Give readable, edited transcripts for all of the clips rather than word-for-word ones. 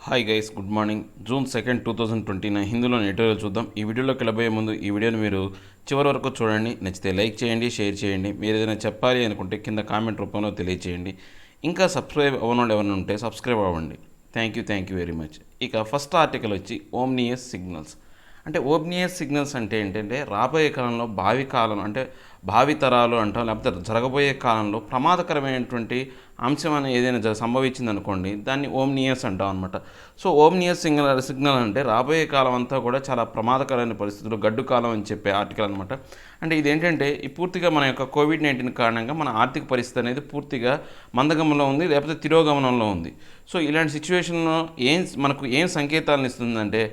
Hi guys, good morning. June 2, 2029 హిందీలోని editorial చూద్దాం. ఈ వీడియోలోకి వెళ్ళబోయే ముందు ఈ వీడియోని మీరు చివరి వరకు చూడండి. నచ్చితే లైక్ చేయండి, షేర్ చేయండి. మీరు ఏదైనా చెప్పాలి అనుకుంటే కింద కామెంట్ రూపంలో తెలియచేయండి. ఇంకా సబ్స్క్రైబ్ అవ్వనోళ్ళు ఎవరైనా ఉంటే సబ్స్క్రైబ్ అవ్వండి. Thank you very much. ఇక ఫస్ట్ ఆర్టికల్ వచ్చి ఓమ్నియస్ సిగ్నల్స్. అంటే ఓమ్నియస్ సిగ్నల్స్ అంటే ఏంటంటే రాబోయే కాలంలో భావి తరాలు అంటాం, లేకపోతే జరగబోయే కాలంలో ప్రమాదకరమైనటువంటి అంశం అనేది ఏదైనా సంభవించింది అనుకోండి, దాన్ని ఓమ్నియస్ అంటాం అనమాట. సో ఓమ్నియస్ సిగ్నల్ అంటే రాబోయే కాలం అంతా కూడా చాలా ప్రమాదకరమైన పరిస్థితులు, గడ్డు కాలం అని చెప్పే ఆర్టికల్ అనమాట. అంటే ఇదేంటంటే ఈ పూర్తిగా మన యొక్క కోవిడ్-19 కారణంగా మన ఆర్థిక పరిస్థితి అనేది పూర్తిగా మందగమనంలో ఉంది, లేకపోతే తిరోగమనంలో ఉంది. సో ఇలాంటి సిచ్యువేషన్లో మనకు ఏం సంకేతాలను ఇస్తుందంటే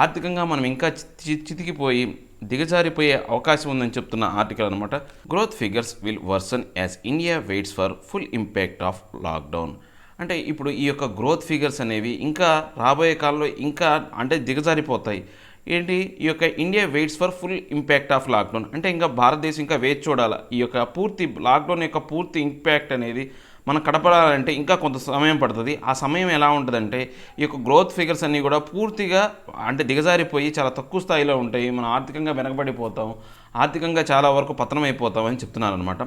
ఆర్థికంగా మనం ఇంకా చితికిపోయి దిగజారిపోయే అవకాశం ఉందని చెప్తున్న ఆర్టికల్ అనమాట. Growth figures will worsen as India weights for full impact of lockdown. అంటే ఇప్పుడు ఈ యొక్క గ్రోత్ ఫిగర్స్ అనేవి ఇంకా రాబోయే కాలంలో ఇంకా దిగజారిపోతాయి. ఏంటి ఈ యొక్క India weights for full impact of lockdown అంటే ఇంకా భారతదేశం ఇంకా వేచి చూడాలి. ఈ యొక్క లాక్డౌన్ యొక్క పూర్తి ఇంపాక్ట్ అనేది మనం కడపడాలంటే ఇంకా కొంత సమయం పడుతుంది. ఆ సమయం ఎలా ఉంటుందంటే ఈ యొక్క గ్రోత్ ఫిగర్స్ అన్నీ కూడా పూర్తిగా దిగజారిపోయి చాలా తక్కువ స్థాయిలో ఉంటాయి. మనం ఆర్థికంగా వెనకబడిపోతాం, ఆర్థికంగా చాలా వరకు పతనమైపోతామని చెప్తున్నారు అనమాట.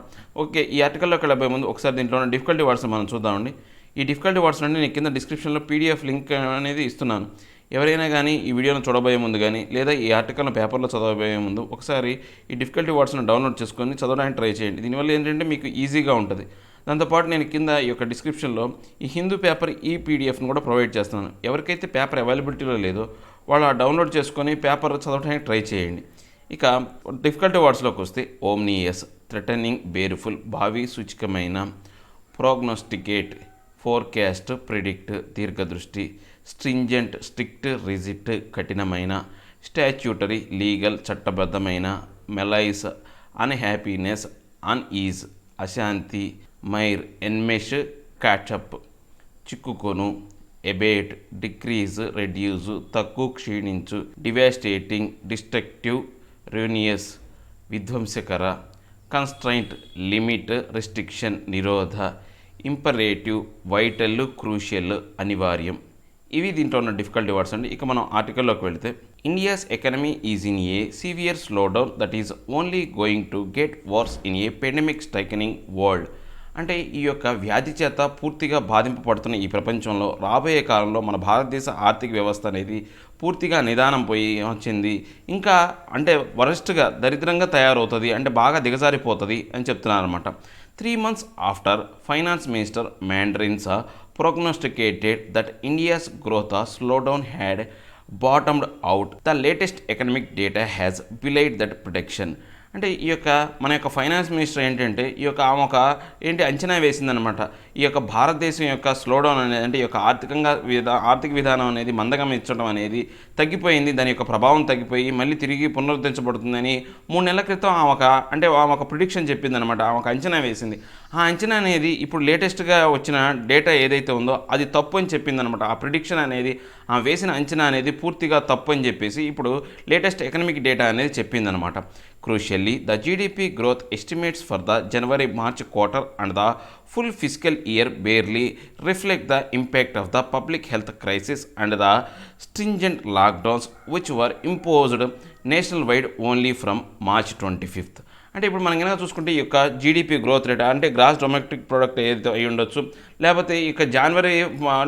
ఓకే, ఈ ఆర్టికల్లోకి వెళ్ళబోయే ముందు ఒకసారి దీంట్లో డిఫికల్టీ వర్డ్స్ మనం చూద్దామండి. ఈ డిఫికల్టీ వర్డ్స్ నుండి నేను కింద డిస్క్రిప్షన్లో PDF లింక్ అనేది ఇస్తున్నాను. ఎవరైనా కానీ ఈ వీడియోను చూడబోయే ముందు కానీ లేదా ఈ ఆర్టికల్ను పేపర్లో చదవబోయే ముందు ఒకసారి ఈ డిఫికల్టీ వర్డ్స్ను డౌన్లోడ్ చేసుకొని చదవడానికి ట్రై చేయండి. దీనివల్ల ఏంటంటే మీకు ఈజీగా ఉంటుంది. దాంతోపాటు నేను కింద ఈ యొక్క డిస్క్రిప్షన్లో ఈ హిందూ పేపర్ PDFను కూడా ప్రొవైడ్ చేస్తున్నాను. ఎవరికైతే పేపర్ అవైలబిలిటీలో లేదో వాళ్ళు డౌన్లోడ్ చేసుకొని పేపర్ చదవడానికి ట్రై చేయండి. ఇక డిఫికల్టీ వర్డ్స్లోకి వస్తే ఓమ్నియస్, థ్రెటనింగ్, బేర్ఫుల్, భావి సూచికమైన, ప్రోగ్నోస్టికేట్, ఫోర్కాస్ట్, ప్రిడిక్ట్, దీర్ఘదృష్టి, స్ట్రింజెంట్, స్ట్రిక్ట్, రిజిట్, కఠినమైన, స్టాచ్యూటరీ, లీగల్, చట్టబద్ధమైన, మెలైస్, అన్హ్యాపీనెస్, అన్ఈజ్, అశాంతి, మైర్, ఎన్మెష్, క్యాచప్, చిక్కుకొను, ఎబేట్, డిక్రీజ్, రెడ్యూస్, తక్కువ, క్షీణించు, డివాస్టేటింగ్, డిస్ట్రక్టివ్, ర్యూనియస్, విధ్వంసకర, కన్స్ట్రైంట్, లిమిట్, రెస్ట్రిక్షన్, నిరోధ, ఇంపరేటివ్, వైటల్, క్రూషియల్, అనివార్యం. ఇవి దీంట్లో ఉన్న డిఫికల్టీ వర్డ్స్ అండి. ఇక మనం ఆర్టికల్లోకి వెళితే India's economy is in a severe slowdown that is only going to get worse in a pandemic stricken world. అంటే ఈ యొక్క వ్యాధి చేత పూర్తిగా బాధింపబడుతున్న ఈ ప్రపంచంలో రాబోయే కాలంలో మన భారతదేశ ఆర్థిక వ్యవస్థ అనేది పూర్తిగా నిదానం వచ్చింది, ఇంకా వరస్ట్గా దరిద్రంగా తయారవుతుంది, బాగా దిగజారిపోతుంది అని చెప్తున్నారు అనమాట. 3 months after Finance Minister Mandarins prognosticated that India's growth slowdown had bottomed out, the latest economic data has belied that prediction. అంటే ఈ యొక్క మన యొక్క ఫైనాన్స్ మినిస్టర్ ఏంటంటే ఆమె అంచనా వేసిందనమాట. ఈ యొక్క భారతదేశం యొక్క స్లోడౌన్ అనేది ఈ యొక్క ఆర్థిక విధానం అనేది మందగమించడం అనేది తగ్గిపోయింది, దాని యొక్క ప్రభావం తగ్గిపోయి మళ్ళీ తిరిగి పునరుద్ధరించబడుతుందని 3 నెలల క్రితం ఆమె ఒక ప్రిడిక్షన్ చెప్పిందనమాట. ఆమె అంచనా వేసింది. ఆ అంచనా అనేది ఇప్పుడు లేటెస్ట్గా వచ్చిన డేటా ఏదైతే ఉందో అది తప్పు అని చెప్పిందనమాట. ఆ ప్రిడిక్షన్ అనేది ఆమె వేసిన అంచనా అనేది పూర్తిగా తప్పు అని చెప్పేసి ఇప్పుడు లేటెస్ట్ ఎకనామిక్ డేటా అనేది చెప్పిందనమాట. Crucially, the GDP growth estimates for the January-March quarter and the full fiscal year barely reflect the impact of the public health crisis and the stringent lockdowns which were imposed nationwide only from March 25th. అంటే ఇప్పుడు మనం కనుక చూసుకుంటే ఈ యొక్క GDP growth rate gross domestic product ఏదైతే అయి ఉండొచ్చు, లేకపోతే ఈ యొక్క జనవరి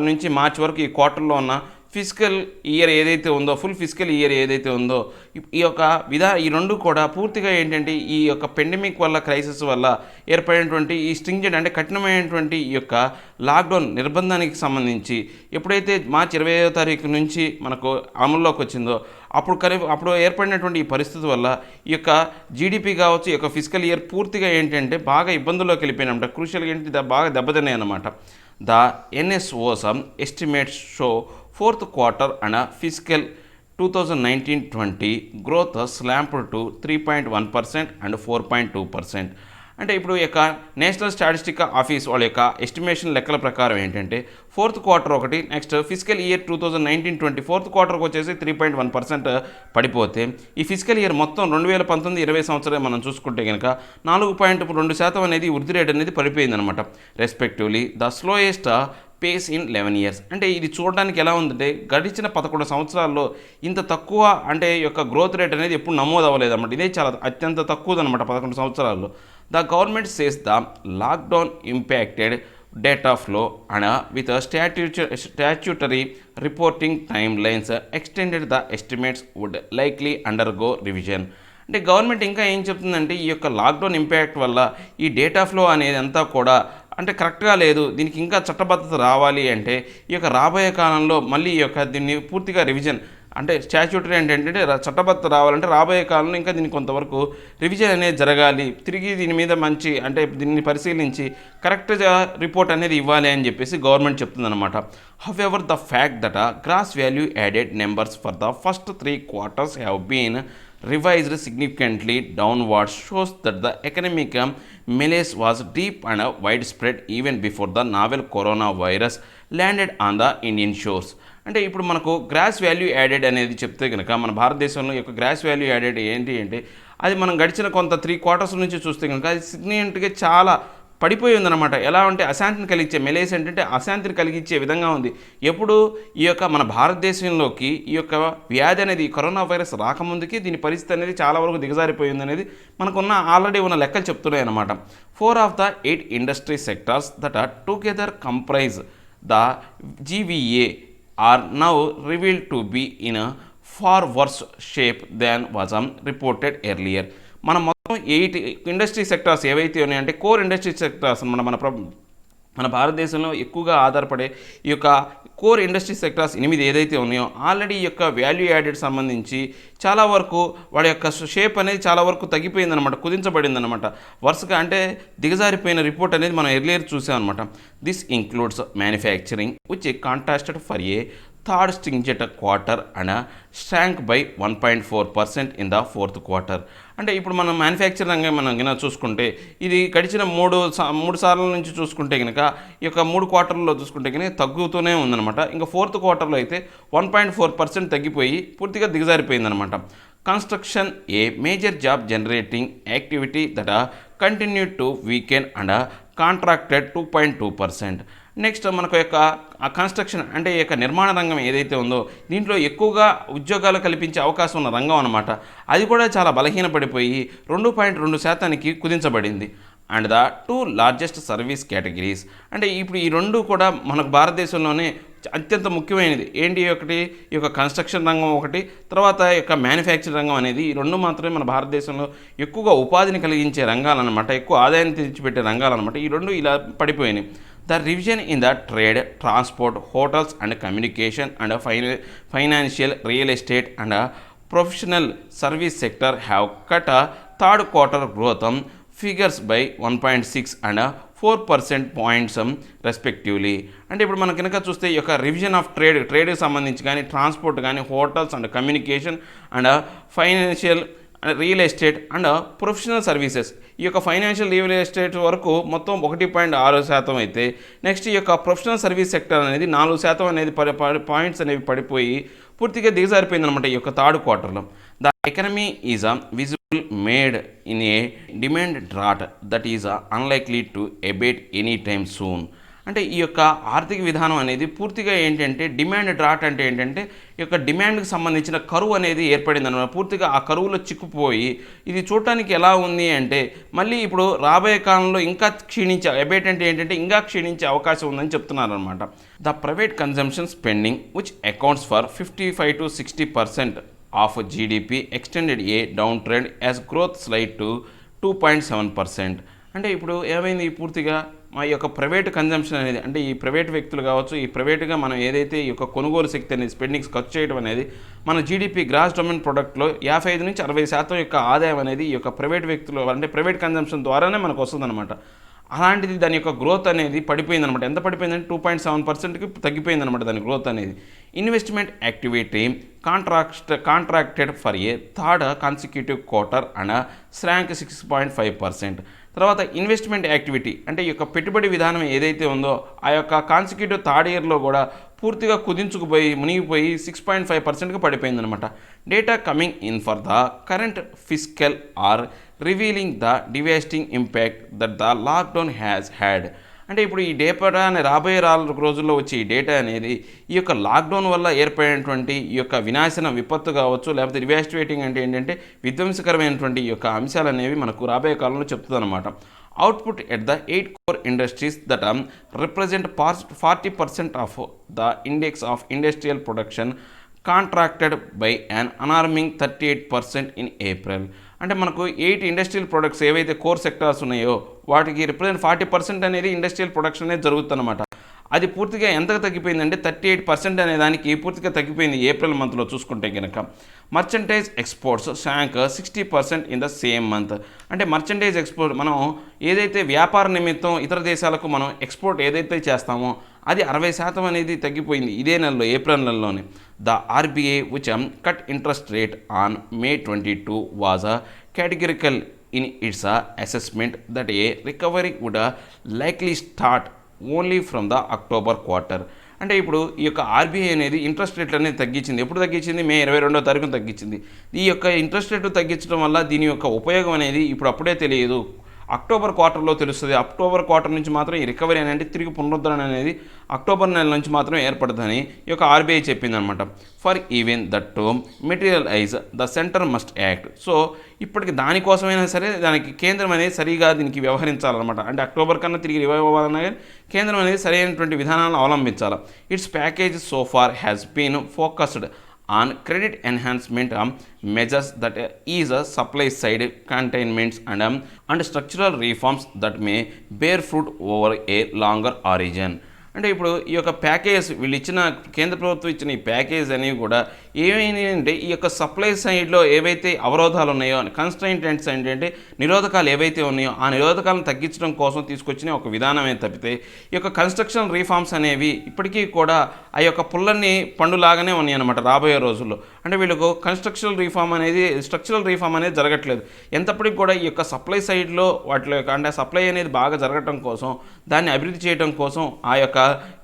నుంచి మార్చి వరకు ఈ క్వార్టర్లో ఉన్న ఫిజికల్ ఇయర్ ఏదైతే ఉందో, ఫుల్ ఫిజికల్ ఇయర్ ఏదైతే ఉందో, ఈ రెండు కూడా పూర్తిగా ఏంటంటే ఈ యొక్క పెండమిక్ వల్ల, క్రైసిస్ వల్ల ఏర్పడినటువంటి ఈ స్ట్రింజెంట్ కఠినమైనటువంటి ఈ యొక్క లాక్డౌన్ నిర్బంధానికి సంబంధించి ఎప్పుడైతే మార్చి 25వ తారీఖు నుంచి మనకు అమల్లోకి వచ్చిందో అప్పుడు ఏర్పడినటువంటి ఈ పరిస్థితి వల్ల ఈ యొక్క GDP కావచ్చు, ఈ యొక్క ఫిజికల్ ఇయర్ పూర్తిగా ఏంటంటే బాగా ఇబ్బందుల్లోకి వెళ్ళిపోయినమాట. క్రూషియల్గా ఏంటి బాగా దెబ్బతిన్నాయి అన్నమాట. The NSO's estimates show fourth quarter and fiscal 2019-20 growth slumped to 3.1% and 4.2%. అంటే ఇప్పుడు యొక్క నేషనల్ స్టాటిస్టిక్ ఆఫీస్ వాళ్ళ యొక్క ఎస్టిమేషన్ లెక్కల ప్రకారం ఏంటంటే ఫోర్త్ క్వార్టర్ ఒకటి, నెక్స్ట్ ఫిజికల్ ఇయర్ 2019-20 ఫోర్త్ క్వార్టర్కి వచ్చేసి 3.1% పడిపోతే ఈ ఫిజికల్ ఇయర్ మొత్తం 2019-20 సంవత్సరం మనం చూసుకుంటే కనుక 4.2% అనేది వృద్ధి రేట్ అనేది పడిపోయిందనమాట. Respectively the slowest pace in 11 years. అంటే ఇది చూడడానికి ఎలా ఉందంటే గడిచిన 11 సంవత్సరాల్లో ఇంత తక్కువ అంటే యొక్క గ్రోత్ రేట్ అనేది ఎప్పుడు నమోదు అవ్వలేదన్నమాట. ఇదే చాలా అత్యంత తక్కువదన్నమాట 11 సంవత్సరాల్లో. The government says the lockdown impacted data flow and with a statutory reporting timelines extended the estimates would likely undergo revision. అంటే గవర్నమెంట్ ఇంకా ఏం చెప్తుందంటే ఈ యొక్క లాక్డౌన్ ఇంపాక్ట్ వల్ల ఈ డేటా ఫ్లో అనేది అంతా కూడా అంటే కరెక్ట్గా లేదు, దీనికి ఇంకా చట్టబద్ధత రావాలి అంటే ఈ యొక్క రాబోయే కాలంలో మళ్ళీ ఈ యొక్క దీన్ని పూర్తిగా రివిజన్ అంటే స్టాచ్యూటరీ ఏంటంటే చట్టబద్ధత రావాలంటే రాబోయే కాలంలో ఇంకా దీనికి కొంతవరకు రివిజన్ అనేది జరగాలి, తిరిగి దీని మీద మంచి అంటే దీన్ని పరిశీలించి కరెక్ట్గా రిపోర్ట్ అనేది ఇవ్వాలి అని చెప్పేసి గవర్నమెంట్ చెప్తుందన్నమాట. However the fact that gross value added numbers for the first 3 quarters have been revised significantly downwards shows that the economic malaise was deep and widespread even before the novel coronavirus landed on the Indian shores. అంటే ఇప్పుడు మనకు gross value added అనేది చెప్తే కనుక మన భారతదేశంలో యొక్క gross value added ఏంటి అంటే అది మనం గడిచిన కొంత 3 quarters నుంచి చూస్తే కనుక అది సిగ్నిఫికెంట్గా చాలా పడిపోయి ఉందన్నమాట. ఎలా అంటే అశాంతిని కలిగించే మెలేస్ ఏంటంటే అశాంతిని కలిగించే విధంగా ఉంది. ఎప్పుడు ఈ యొక్క మన భారతదేశంలోకి ఈ యొక్క వ్యాధి అనేది కరోనా వైరస్ రాకముందుకి దీని పరిస్థితి అనేది చాలా వరకు దిగజారిపోయింది అనేది మనకున్న ఆల్రెడీ ఉన్న లెక్కలు చెప్తున్నాయి అన్నమాట. 4 of the 8 industry sectors that are together comprise the GVA are now revealed to be in a far worse shape than was reported earlier. మనం మొత్తం 8 ఇండస్ట్రీ సెక్టార్స్ ఏవైతే ఉన్నాయంటే కోర్ ఇండస్ట్రీ సెక్టార్స్ మన భారతదేశంలో ఎక్కువగా ఆధారపడే ఈ యొక్క కోర్ ఇండస్ట్రీ సెక్టార్స్ 8 ఏదైతే ఉన్నాయో ఆల్రెడీ ఈ యొక్క వాల్యూ యాడెడ్ సంబంధించి చాలా వరకు వాడి యొక్క షేప్ అనేది చాలా వరకు తగ్గిపోయిందనమాట, కుదించబడిందనమాట. వరుసగా అంటే దిగజారిపోయిన రిపోర్ట్ అనేది మనం ఎర్లియర్ చూసామన్నమాట. This includes manufacturing which contrasted for a third stringent quarter and shrank by 1.4% in the fourth quarter. అంటే ఇప్పుడు మనం మ్యానుఫ్యాక్చరింగ్ రంగం మనం కనుక చూసుకుంటే ఇది గడిచిన మూడు సార్ల నుంచి చూసుకుంటే కనుక ఈ యొక్క 3 quarterల్లో చూసుకుంటే కనుక తగ్గుతూనే ఉందన్నమాట. ఇంకా 4th quarterలో అయితే 1.4% తగ్గిపోయి పూర్తిగా దిగజారిపోయిందనమాట. Construction a major job generating activity that continue to weaken and contracted 2.2%. Next మనకు యొక్క కన్స్ట్రక్షన్ అంటే ఈ యొక్క నిర్మాణ రంగం ఏదైతే ఉందో దీంట్లో ఎక్కువగా ఉద్యోగాలు కల్పించే అవకాశం ఉన్న రంగం అనమాట. అది కూడా చాలా బలహీనపడిపోయి 2.2% కుదించబడింది. And the 2 largest service categories అంటే ఇప్పుడు ఈ రెండు కూడా మనకు భారతదేశంలోనే అత్యంత ముఖ్యమైనది ఏంటి, ఒకటి ఈ యొక్క కన్స్ట్రక్షన్ రంగం, ఒకటి తర్వాత ఈ యొక్క మ్యానుఫ్యాక్చరింగ్ రంగం అనేది ఈ రెండు మాత్రమే మన భారతదేశంలో ఎక్కువగా ఉపాధిని కలిగించే రంగాలన్నమాట, ఎక్కువ ఆదాయాన్ని తెచ్చిపెట్టే రంగాలన్నమాట. ఈ రెండు ఇలా పడిపోయినాయి. The revision in the trade, transport, hotels and communication and financial, real estate and professional service sector have cut a third quarter growth figures by 1.6 and 4% points respectively. అంటే ఇప్పుడు మనం కనుక చూస్తే ఈ యొక్క రివిజన్ ఆఫ్ ట్రేడ్కి సంబంధించి కానీ ట్రాన్స్పోర్ట్ కానీ hotels and communication and financial real estate and professional services ఈ యొక్క ఫైనాన్షియల్ రియల్ ఎస్టేట్ వరకు మొత్తం 1.6% అయితే నెక్స్ట్ ఈ యొక్క ప్రొఫెషనల్ సర్వీస్ సెక్టర్ అనేది 4% అనేది పాయింట్స్ అనేవి పడిపోయి పూర్తిగా దిగజారిపోయింది అనమాట ఈ యొక్క థర్డ్ క్వార్టర్లో. The economy is visible made in a demand drought that is unlikely to abate any time soon. అంటే ఈ యొక్క ఆర్థిక విధానం అనేది పూర్తిగా ఏంటంటే డిమాండ్ డ్రాట్ అంటే ఏంటంటే ఈ యొక్క డిమాండ్కి సంబంధించిన కరువు అనేది ఏర్పడింది అనమాట. పూర్తిగా ఆ కరువులో చిక్కుపోయి ఇది చూడటానికి ఎలా ఉంది అంటే మళ్ళీ ఇప్పుడు రాబోయే కాలంలో ఇంకా క్షీణించే అబేట్ అంటే ఏంటంటే ఇంకా క్షీణించే అవకాశం ఉందని చెప్తున్నారు అనమాట. The private consumption spending which accounts for 55 to 60% of GDP extended A down trend as growth slide to 2.7%. అంటే ఇప్పుడు ఏమైంది, పూర్తిగా మా యొక్క ప్రైవేట్ కన్జంప్షన్ అనేది అంటే ఈ ప్రైవేట్ వ్యక్తులు కావచ్చు, ఈ ప్రైవేట్గా మనం ఏదైతే ఈ యొక్క కొనుగోలు శక్తి అనేది స్పెండింగ్స్ ఖర్చు చేయడం అనేది మన జీడిపి గ్రాస్ డొమైన్ ప్రొడక్ట్లో 55 నుంచి 60% యొక్క ఆదాయం అనేది ఈ యొక్క ప్రైవేట్ వ్యక్తులు అంటే ప్రైవేట్ కన్జంప్షన్ ద్వారానే మనకు వస్తుందన్నమాట. అలాంటిది దాని యొక్క గ్రోత్ అనేది పడిపోయిందనమాట. ఎంత పడిపోయిందంటే 2.7%కి తగ్గిపోయిందనమాట దాని గ్రోత్ అనేది. Investment activity contracted for a third consecutive quarter and shrank 6.5%. తర్వాత ఇన్వెస్ట్మెంట్ యాక్టివిటీ అంటే ఈ యొక్క పెట్టుబడి విధానం ఏదైతే ఉందో ఆ యొక్క కాన్సిక్యూటివ్ థర్డ్ ఇయర్లో కూడా పూర్తిగా కుదించుకుపోయి మునిగిపోయి 6.5%కి పడిపోయిందనమాట. Data coming in for the current fiscal are revealing the devastating impact that the lockdown has had. అంటే ఇప్పుడు ఈ డేటా అనే రాబోయే రోజుల్లో వచ్చే ఈ డేటా అనేది ఈ యొక్క లాక్డౌన్ వల్ల ఏర్పడినటువంటి ఈ యొక్క వినాశన విపత్తు కావచ్చు, లేకపోతే రివాస్టివేటింగ్ అంటే ఏంటంటే విధ్వంసకరమైనటువంటి ఈ యొక్క అంశాలు అనేవి మనకు రాబోయే కాలంలో చెప్తుందన్నమాట. Output at the 8 core industries that represent 40% of the index of industrial production contracted by an alarming 38% in April. అంటే మనకు 8 ఇండస్ట్రియల్ ప్రొడక్ట్స్ ఏవైతే కోర్ సెక్టార్స్ ఉన్నాయో వాటికి రిప్రజెంట్ 40% అనేది ఇండస్ట్రియల్ ప్రొడక్షన్ అనేది జరుగుతుందన్నమాట. అది పూర్తిగా ఎంతకు తగ్గిపోయిందంటే 38% అనే దానికి పూర్తిగా తగ్గిపోయింది ఏప్రిల్ మంత్లో చూసుకుంటే కనుక. Merchandise exports shrank 60% in the same month. అంటే మర్చెంటైజ్ ఎక్స్పోర్ట్ మనం ఏదైతే వ్యాపార నిమిత్తం ఇతర దేశాలకు మనం ఎక్స్పోర్ట్ ఏదైతే చేస్తామో అది 60% అనేది తగ్గిపోయింది ఇదే నెలలో, ఏప్రిల్ నెలలోనే. The RBI which cut interest rate on May 22 was categorical in its assessment that a recovery would likely start only from the October quarter. అంటే ఇప్పుడు ఈ యొక్క ఆర్బీఐ అనేది ఇంట్రెస్ట్ రేట్లు అనేది తగ్గించింది. ఎప్పుడు తగ్గించింది? మే 22వ తారీఖున తగ్గించింది. ఈ యొక్క ఇంట్రెస్ట్ రేట్లు తగ్గించడం వల్ల దీని యొక్క ఉపయోగం అనేది ఇప్పుడు అప్పుడే తెలియదు, అక్టోబర్ క్వార్టర్లో తెలుస్తుంది. అక్టోబర్ క్వార్టర్ నుంచి మాత్రం ఈ రికవరీ అనేది తిరిగి పునరుద్ధరణ అనేది అక్టోబర్ నెల నుంచి మాత్రం ఏర్పడుతుందని ఈ యొక్క ఆర్బీఐ చెప్పిందనమాట. For even that to materialise the centre must act. So ఇప్పటికి దానికోసమైనా సరే దానికి కేంద్రం అనేది సరిగా దీనికి వ్యవహరించాలన్నమాట. అంటే అక్టోబర్ కన్నా తిరిగి రివైవ్ అవ్వాలన్నా కానీ కేంద్రం అనేది సరైనటువంటి విధానాలను అవలంబించాలి. Its package so far has been focused on credit enhancement measures that ease supply side containments and structural reforms that may bear fruit over a longer origin. అంటే ఇప్పుడు ఈ యొక్క ప్యాకేజ్ వీళ్ళు ఇచ్చిన కేంద్ర ప్రభుత్వం ఇచ్చిన ఈ ప్యాకేజ్ అనేవి కూడా ఏమైంది అంటే ఈ యొక్క సప్లై సైడ్లో ఏవైతే అవరోధాలు ఉన్నాయో, కన్స్ట్రైంట్స్ ఏంటంటే నిరోధకాలు ఏవైతే ఉన్నాయో ఆ నిరోధకాలను తగ్గించడం కోసం తీసుకొచ్చిన ఒక విధానమే తప్పితే ఈ యొక్క కన్స్ట్రక్షన్ రీఫార్మ్స్ అనేవి ఇప్పటికీ కూడా ఆ యొక్క పుల్లన్ని పండులాగానే ఉన్నాయి అన్నమాట రాబోయే రోజుల్లో. అంటే వీళ్ళకు స్ట్రక్చరల్ రీఫార్మ్ అనేది జరగట్లేదు. ఎంతప్పటికి కూడా ఈ యొక్క సప్లై సైడ్లో వాటిలో యొక్క అంటే సప్లై అనేది బాగా జరగటం కోసం, దాన్ని అభివృద్ధి చేయడం కోసం ఆ యొక్క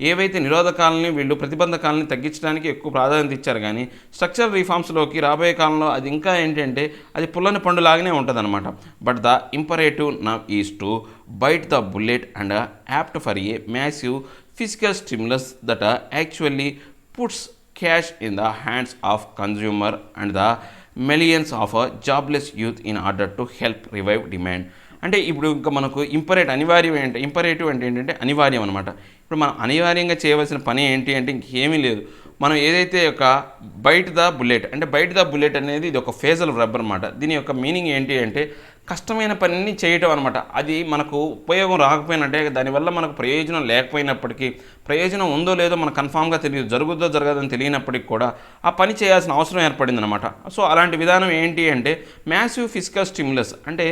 ఏవైతే నిరోధకాలని వీళ్ళు ప్రతిబంధకాలని తగ్గించడానికి ఎక్కువ ప్రాధాన్యత ఇచ్చారు. కానీ స్ట్రక్చరల్ రిఫార్మ్స్లోకి రాబోయే కాలంలో అది ఇంకా ఏంటంటే అది పుల్లని పండులాగానే ఉంటుంది అనమాట. But the imperative now is to bite the bullet and apt for a massive physical stimulus that actually puts cash in the hands of consumer and the millions of jobless youth in order to help revive demand. అంటే ఇప్పుడు ఇంకా మనకు imperative అంటే ఏంటంటే అనివార్యం అనమాట. ఇప్పుడు మనం అనివార్యంగా చేయవలసిన పని ఏంటి అంటే ఇంకేమీ లేదు. మనం ఏదైతే ఒక బైట్ ద బుల్లెట్ అనేది ఇది ఒక ఫేజల్ వెర్బ్ అనమాట. దీని యొక్క మీనింగ్ ఏంటి అంటే కష్టమైన పనిని చేయటం అనమాట. అది మనకు ఉపయోగం రాకపోయినట్టే, దానివల్ల మనకు ప్రయోజనం లేకపోయినప్పటికీ, ప్రయోజనం ఉందో లేదో మనకు కన్ఫామ్గా తెలియదు, జరుగుద్దో జరగదని తెలియనప్పటికీ కూడా ఆ పని చేయాల్సిన అవసరం ఏర్పడింది అనమాట. సో అలాంటి విధానం ఏంటి అంటే మ్యాసివ్ ఫిజికల్ స్టిమ్యులస్. అంటే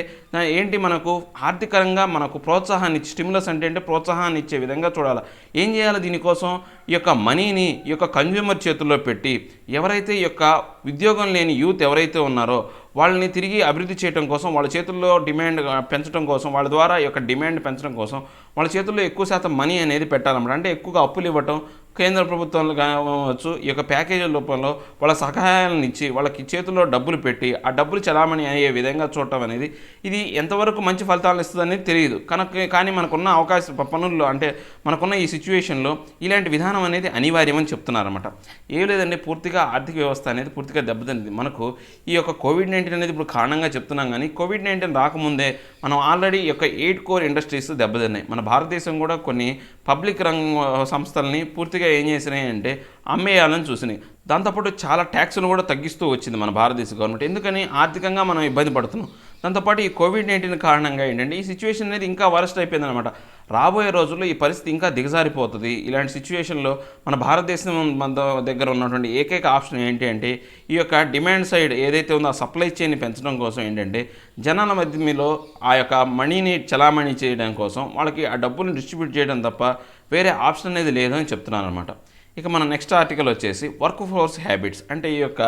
ఏంటి, మనకు ఆర్థికంగా మనకు ప్రోత్సాహాన్ని స్టిమ్యులస్ అంటే ప్రోత్సాహాన్ని ఇచ్చే విధంగా చూడాలి. ఏం చేయాలి? దీనికోసం ఈ యొక్క మనీని ఈ యొక్క కన్జ్యూమర్ చేతుల్లో పెట్టి ఎవరైతే ఈ యొక్క ఉద్యోగం లేని యూత్ ఎవరైతే ఉన్నారో వాళ్ళని తిరిగి అభివృద్ధి చేయడం కోసం, వాళ్ళ చేతుల్లో డిమాండ్ పెంచడం కోసం, వాళ్ళ ద్వారా ఈ యొక్క డిమాండ్ పెంచడం కోసం వాళ్ళ చేతుల్లో ఎక్కువ శాతం మనీ అనేది పెట్టాలన్నమాట. అంటే ఎక్కువగా అప్పులు ఇవ్వటం, కేంద్ర ప్రభుత్వాలు కావచ్చు ఈ యొక్క ప్యాకేజీల రూపంలో వాళ్ళ సహాయాలను ఇచ్చి వాళ్ళకి చేతుల్లో డబ్బులు పెట్టి ఆ డబ్బులు చలామణి అయ్యే విధంగా చూడటం అనేది ఇది ఎంతవరకు మంచి ఫలితాలను ఇస్తుందనేది తెలియదు. కానీ మనకున్న పనుల్లో అంటే మనకున్న ఈ సిచ్యువేషన్లో ఇలాంటి విధానం అనేది అనివార్యమని చెప్తున్నారన్నమాట. ఏం లేదండి, పూర్తిగా ఆర్థిక వ్యవస్థ అనేది పూర్తిగా దెబ్బతింది. మనకు ఈ యొక్క కోవిడ్-19 అనేది ఇప్పుడు కారణంగా చెప్తున్నాం. కానీ కోవిడ్-19 రాకముందే మనం ఆల్రెడీ ఈ యొక్క 8 కోర్ ఇండస్ట్రీస్ దెబ్బతిన్నాయి. మన భారతదేశం కూడా కొన్ని పబ్లిక్ రంగ సంస్థల్ని పూర్తిగా ఏం చేసినాయి అంటే అమ్మేయాలని చూసినాయి. దాంతోపాటు చాలా ట్యాక్సులు కూడా తగ్గిస్తూ వచ్చింది మన భారతదేశ గవర్నమెంట్. ఎందుకని? ఆర్థికంగా మనం ఇబ్బంది పడుతున్నాం. దాంతోపాటు ఈ కోవిడ్-19 కారణంగా ఏంటంటే ఈ సిచ్యువేషన్ అనేది ఇంకా వరస్ట్ అయిపోయిందనమాట. రాబోయే రోజుల్లో ఈ పరిస్థితి ఇంకా దిగజారిపోతుంది. ఇలాంటి సిచ్యువేషన్లో మన భారతదేశం మన దగ్గర ఉన్నటువంటి ఏకైక ఆప్షన్ ఏంటి అంటే ఈ యొక్క డిమాండ్ సైడ్ ఏదైతే ఉందో ఆ సప్లై చైన్ని పెంచడం కోసం ఏంటంటే జనాల మధ్యలో ఆ యొక్క మనీని చలామణి చేయడం కోసం వాళ్ళకి ఆ డబ్బులను డిస్ట్రిబ్యూట్ చేయడం తప్ప వేరే ఆప్షన్ అనేది లేదని చెప్తున్నాను అనమాట. ఇక మన నెక్స్ట్ ఆర్టికల్ వచ్చేసి వర్క్ ఫోర్స్ హ్యాబిట్స్. అంటే ఈ యొక్క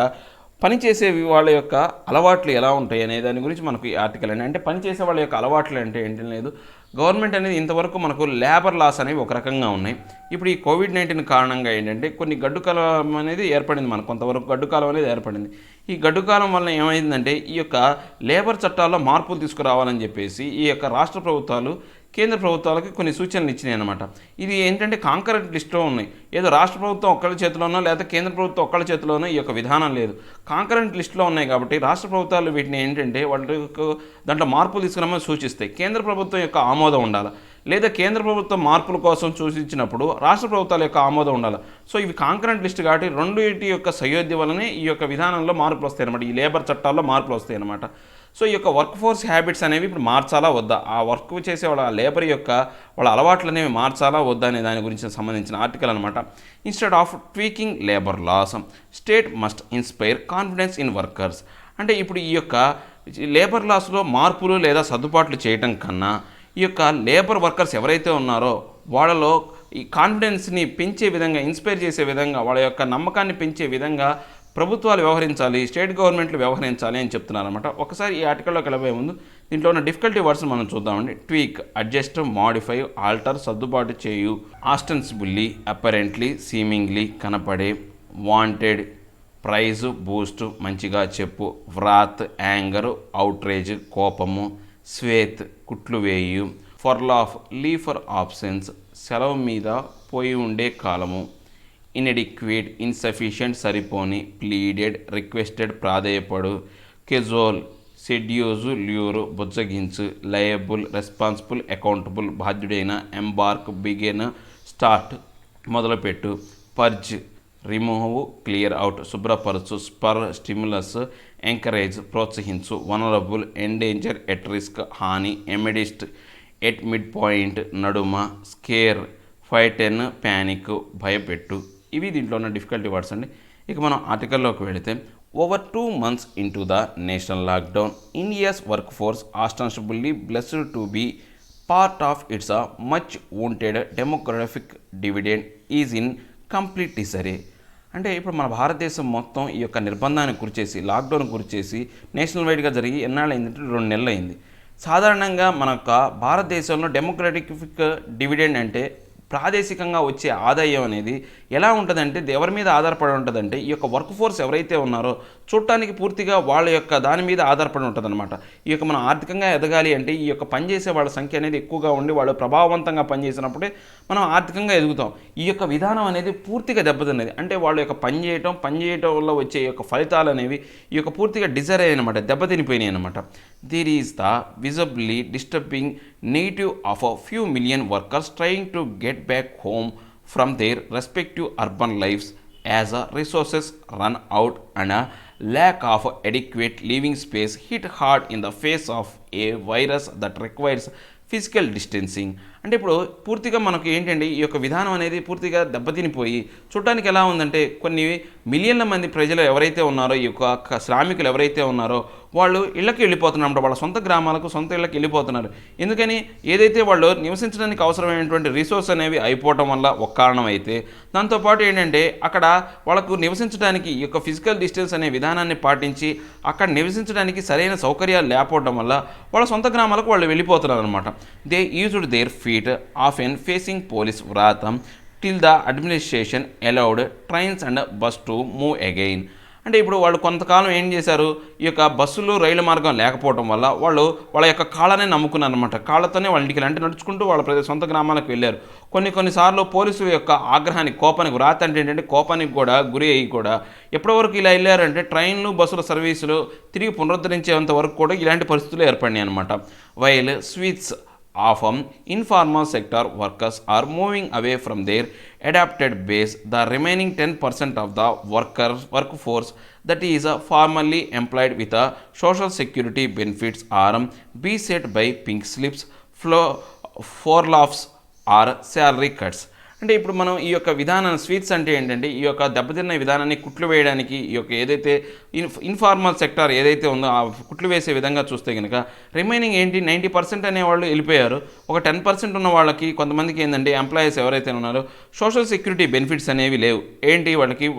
పనిచేసే వాళ్ళ యొక్క అలవాట్లు ఎలా ఉంటాయి అనే దాని గురించి మనకు ఈ ఆర్టికల్ అంటే పనిచేసే వాళ్ళ యొక్క అలవాట్లు అంటే ఏంటి లేదు. గవర్నమెంట్ అనేది ఇంతవరకు మనకు లేబర్ లాస్ అనేవి ఒక రకంగా ఉన్నాయి. ఇప్పుడు ఈ కోవిడ్-19 కారణంగా ఏంటంటే కొన్ని గడ్డుకాలం అనేది ఏర్పడింది, మనకు కొంతవరకు గడ్డుకాలం అనేది ఏర్పడింది. ఈ గడ్డుకాలం వల్ల ఏమైందంటే ఈ యొక్క లేబర్ చట్టాల్లో మార్పులు తీసుకురావాలని చెప్పేసి ఈ యొక్క రాష్ట్ర ప్రభుత్వాలు కేంద్ర ప్రభుత్వాలకి కొన్ని సూచనలు ఇచ్చినాయి అనమాట. ఇది ఏంటంటే కాంకరెంట్ లిస్టులో ఉన్నాయి. ఏదో రాష్ట్ర ప్రభుత్వం ఒక్కళ్ళ చేతిలోనో లేదా కేంద్ర ప్రభుత్వం ఒక్కళ్ళ చేతిలోనో ఈ యొక్క విధానం లేదు. కాంకరెంట్ లిస్టులో ఉన్నాయి కాబట్టి రాష్ట్ర ప్రభుత్వాలు వీటిని ఏంటంటే వాళ్ళకు దాంట్లో మార్పులు తీసుకురామని సూచిస్తాయి. కేంద్ర ప్రభుత్వం యొక్క ఆమోదం ఉండాలి, లేదా కేంద్ర ప్రభుత్వం మార్పుల కోసం సూచించినప్పుడు రాష్ట్ర ప్రభుత్వాల యొక్క ఆమోదం ఉండాలి. సో ఇవి కాంకరెంట్ లిస్ట్ కాబట్టి రెండింటి యొక్క సయోధ్య వల్లనే ఈ యొక్క విధానంలో మార్పులు వస్తాయి అనమాట. ఈ లేబర్ చట్టాల్లో మార్పులు వస్తాయి అనమాట. సో ఈ యొక్క వర్క్ ఫోర్స్ హ్యాబిట్స్ అనేవి ఇప్పుడు మార్చాలా వద్దా, ఆ వర్క్ చేసే వాళ్ళ లేబర్ యొక్క వాళ్ళ అలవాట్లు అనేవి మార్చాలా వద్దా అనే దాని గురించి సంబంధించిన ఆర్టికల్ అనమాట. Instead of tweaking labour laws, state must inspire confidence in workers. అంటే ఇప్పుడు ఈ యొక్క లేబర్ లాస్లో మార్పులు లేదా సర్దుబాట్లు చేయటం కన్నా ఈ యొక్క లేబర్ వర్కర్స్ ఎవరైతే ఉన్నారో వాళ్ళలో ఈ కాన్ఫిడెన్స్ని పెంచే విధంగా, ఇన్స్పైర్ చేసే విధంగా, వాళ్ళ యొక్క నమ్మకాన్ని పెంచే విధంగా ప్రభుత్వాలు వ్యవహరించాలి, స్టేట్ గవర్నమెంట్లు వ్యవహరించాలి అని చెప్తున్నారు అనమాట. ఒకసారి ఈ ఆర్టికల్లోకి వెళ్ళబోయే ముందు దీంట్లో ఉన్న డిఫికల్టీ వర్డ్స్ మనం చూద్దామండి. ట్వీక్, అడ్జస్ట్, మాడిఫై, ఆల్టర్, సర్దుబాటు చేయు, ఆస్టెన్సిబుల్లీ, అపరెంట్లీ, సీమింగ్లీ, కనపడే, వాంటెడ్, ప్రైజ్, బూస్ట్, మంచిగా చెప్పు, వ్రాత్, యాంగర్, అవుట్రేజ్, కోపము, స్వేత్, కుట్లు వేయు, ఫర్లాఫ్, లీవ్ ఫర్ ఆబ్సెన్స్, సెలవు మీద పోయి ఉండే కాలము, ఇన్ఎడిక్వేట్, ఇన్సఫిషియంట్, సరిపోని, ప్లీడెడ్, రిక్వెస్టెడ్, ప్రాధేయపడు, కెజోల్, సెడ్యూజు, ల్యూరు, బుజ్జగించు, లయబుల్, రెస్పాన్సిబుల్, అకౌంటబుల్, బాధ్యుడైన, ఎంబార్క్, బిగిన్, స్టార్ట్, మొదలుపెట్టు, పర్జ్, రిమూవ్, క్లియర్ అవుట్, శుభ్రపరచు, స్పర్, స్టిమ్యులస్, ఎంకరేజ్, ప్రోత్సహించు, వనరబుల్, ఎండేంజర్, ఎట్ రిస్క్, హాని, ఎమిడిస్ట్, ఎట్ మిడ్ పాయింట్, నడుమ, స్కేర్, ఫైటెన్, ప్యానిక్, భయపెట్టు. ఇవి దీంట్లో ఉన్న డిఫికల్టీ వర్డ్స్ అండి. ఇక మనం ఆర్టికల్లోకి వెళితే, over 2 months into the national lockdown, India's workforce ostensibly blessed to be part of its much wanted demographic dividend is in complete disarray. అంటే ఇప్పుడు మన భారతదేశం మొత్తం ఈ యొక్క నిర్బంధానికి గురిచేసి, లాక్డౌన్ గురిచేసి నేషనల్ వైడ్గా జరిగి ఎన్నాళ్ళు అయిందంటే 2 నెలలు అయింది. సాధారణంగా మన యొక్క భారతదేశంలో డెమోక్రటిక్ డివిడెండ్ అంటే ప్రాదేశికంగా వచ్చే ఆదాయం అనేది ఎలా ఉంటుందంటే ఎవరి మీద ఆధారపడి ఉంటుందంటే ఈ యొక్క వర్క్ ఫోర్స్ ఎవరైతే ఉన్నారో చూడటానికి పూర్తిగా వాళ్ళ యొక్క దాని మీద ఆధారపడి ఉంటుందన్నమాట. ఈ యొక్క మనం ఆర్థికంగా ఎదగాలి అంటే ఈ యొక్క పనిచేసే వాళ్ళ సంఖ్య అనేది ఎక్కువగా ఉండి వాళ్ళు ప్రభావవంతంగా పనిచేసినప్పుడే మనం ఆర్థికంగా ఎదుగుతాం. ఈ యొక్క విధానం అనేది పూర్తిగా దెబ్బతిన్నది. అంటే వాళ్ళ యొక్క పనిచేయటం వల్ల వచ్చే యొక్క ఫలితాలు అనేవి ఈ యొక్క పూర్తిగా డిజైర్ అయ్యాయన్నమాట, దెబ్బతినిపోయినాయి అనమాట. There is the visibly disturbing native of a few million workers trying to get back home from their respective urban lives as resources run out and a lack of adequate living space hit hard in the face of a virus that requires physical distancing. అంటే ఇప్పుడు పూర్తిగా మనకు ఏంటంటే ఈ యొక్క విధానం అనేది పూర్తిగా దెబ్బతినిపోయి చూడటానికి ఎలా ఉందంటే కొన్ని మిలియన్ల మంది ప్రజలు ఎవరైతే ఉన్నారో ఈ యొక్క శ్రామికులు ఎవరైతే ఉన్నారో వాళ్ళు ఇళ్ళకి వెళ్ళిపోతున్నారు, వాళ్ళ సొంత గ్రామాలకు సొంత ఇళ్ళకి వెళ్ళిపోతున్నారు. ఎందుకని ఏదైతే వాళ్ళు నివసించడానికి అవసరమైనటువంటి రిసోర్స్ అనేవి అయిపోవటం వల్ల ఒక కారణం అయితే, దాంతోపాటు ఏంటంటే అక్కడ వాళ్ళకు నివసించడానికి ఈ యొక్క ఫిజికల్ డిస్టెన్స్ అనే విధానాన్ని పాటించి అక్కడ నివసించడానికి సరైన సౌకర్యాలు లేకపోవడం వల్ల వాళ్ళ సొంత గ్రామాలకు వాళ్ళు వెళ్ళిపోతున్నారు అనమాట. They used their feet often facing police wrath till the administration allowed trains and bus to move again. అంటే ఇప్పుడు వాళ్ళు కొంతకాలం ఏం చేశారు, ఈ యొక్క బస్సులు రైలు మార్గం లేకపోవడం వల్ల వాళ్ళ యొక్క కాళ్ళనే నమ్ముకున్నారు అనమాట. కాళ్ళతోనే వాళ్ళ ఇంటికి అంటే నడుచుకుంటూ వాళ్ళ సొంత గ్రామాలకు వెళ్ళారు. కొన్నిసార్లు పోలీసుల యొక్క ఆగ్రహానికి, కోపానికి, వ్రాత అంటే ఏంటంటే కోపానికి కూడా గురి అయ్యి కూడా ఎప్పటి వరకు ఇలా వెళ్ళారంటే ట్రైన్లు బస్సుల సర్వీసులు తిరిగి పునరుద్ధరించేంత వరకు కూడా ఇలాంటి పరిస్థితులు ఏర్పడినాయి అనమాట. While sweets of informal sector workers are moving away from their adapted base, the remaining 10% of the workforce that is formally employed with social security benefits are beset by pink slips, furloughs or salary cuts. అంటే ఇప్పుడు మనం ఈ యొక్క విధానం sweets అంటే ఏంటంటే ఈ యొక్క దెబ్బతిన్న విధానాన్ని కుట్లు వేయడానికి ఈ యొక్క ఏదైతే ఇన్ఫార్మల్ సెక్టార్ ఏదైతే ఉందో ఆ కుట్లు వేసే విధంగా చూస్తే కనుక రిమైనింగ్ 90% అనేవాళ్ళు వెళ్ళిపోయారు. ఒక 10% ఉన్న వాళ్ళకి కొంతమందికి ఏంటంటే ఎంప్లాయీస్ ఎవరైతే ఉన్నారో సోషల్ సెక్యూరిటీ బెనిఫిట్స్ అనేవి లేవు. వాళ్ళకి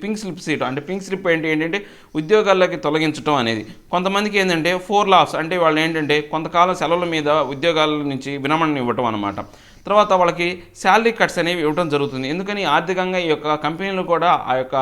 పింక్ స్లిప్ సీట్ అంటే పింక్ స్లిప్ ఏంటంటే ఉద్యోగాల్లోకి తొలగించడం అనేది. కొంతమందికి ఏంటంటే ఫర్లాఫ్స్ అంటే వాళ్ళు ఏంటంటే కొంతకాలం సెలవుల మీద ఉద్యోగాల నుంచి విరమణ ఇవ్వటం అనమాట. తర్వాత వాళ్ళకి శాలరీ కట్స్ అనేవి ఇవ్వడం జరుగుతుంది. ఎందుకని ఆర్థికంగా ఈ యొక్క కంపెనీలు కూడా ఆ యొక్క